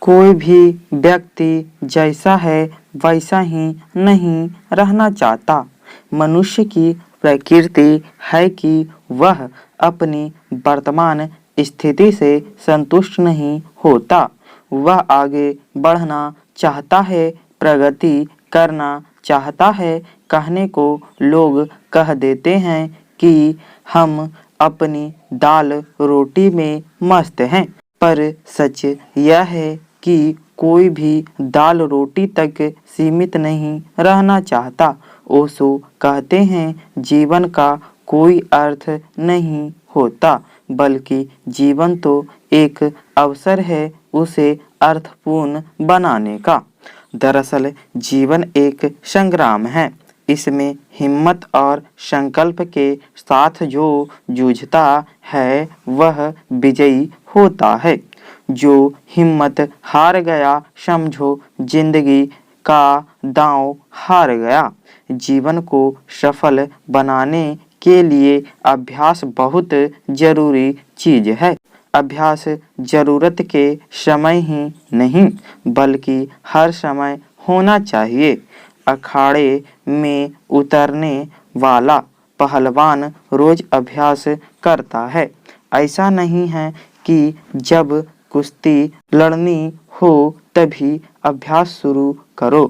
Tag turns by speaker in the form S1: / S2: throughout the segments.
S1: कोई भी व्यक्ति जैसा है वैसा ही नहीं रहना चाहता। मनुष्य की प्रकृति है कि वह अपनी वर्तमान स्थिति से संतुष्ट नहीं होता। वह आगे बढ़ना चाहता है, प्रगति करना चाहता है। कहने को लोग कह देते हैं कि हम अपनी दाल रोटी में मस्त हैं, पर सच यह है कि कोई भी दाल रोटी तक सीमित नहीं रहना चाहता। ओशो कहते हैं, जीवन का कोई अर्थ नहीं होता, बल्कि जीवन तो एक अवसर है उसे अर्थपूर्ण बनाने का। दरअसल जीवन एक संग्राम है। इसमें हिम्मत और संकल्प के साथ जो जूझता है वह विजयी होता है। जो हिम्मत हार गया, समझो जिंदगी का दांव हार गया। जीवन को सफल बनाने के लिए अभ्यास बहुत जरूरी चीज है। अभ्यास जरूरत के समय ही नहीं, बल्कि हर समय होना चाहिए। अखाड़े में उतरने वाला पहलवान रोज अभ्यास करता है। ऐसा नहीं है कि जब कुश्ती लड़नी हो तभी अभ्यास शुरू करो।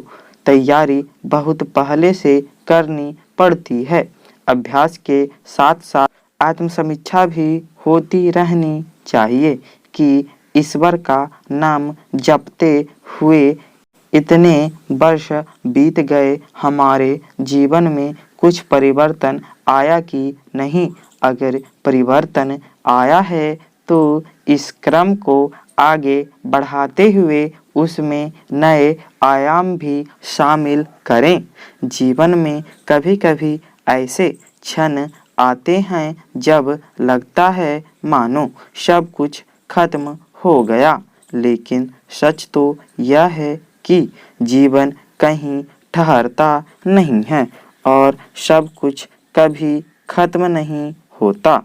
S1: तैयारी बहुत पहले से करनी पड़ती है। अभ्यास के साथ साथ आत्मसमीक्षा भी होती रहनी चाहिए कि ईश्वर का नाम जपते हुए इतने वर्ष बीत गए, हमारे जीवन में कुछ परिवर्तन आया कि नहीं। अगर परिवर्तन आया है तो इस क्रम को आगे बढ़ाते हुए उसमें नए आयाम भी शामिल करें। जीवन में कभी कभी ऐसे क्षण आते हैं जब लगता है मानो सब कुछ खत्म हो गया, लेकिन सच तो यह है कि जीवन कहीं ठहरता नहीं है और सब कुछ कभी खत्म नहीं होता।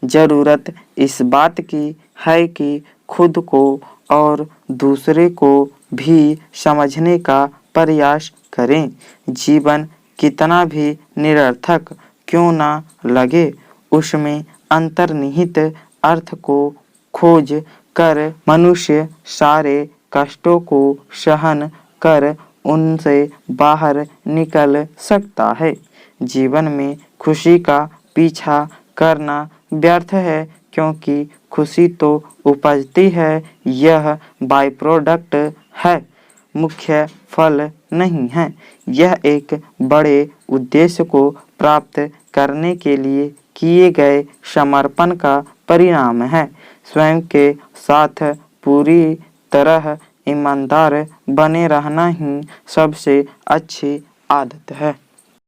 S1: जरूरत इस बात की है कि खुद को और दूसरे को भी समझने का प्रयास करें। जीवन कितना भी निरर्थक क्यों ना लगे, उसमें अंतर्निहित अर्थ को खोज कर मनुष्य सारे कष्टों को सहन कर उनसे बाहर निकल सकता है। जीवन में खुशी का पीछा करना व्यर्थ है, क्योंकि खुशी तो उपजती है, यह बाय प्रोडक्ट है, मुख्य फल नहीं है। यह एक बड़े उद्देश्य को प्राप्त करने के लिए किए गए समर्पण का परिणाम है। स्वयं के साथ पूरी तरह ईमानदार बने रहना ही सबसे अच्छी आदत है।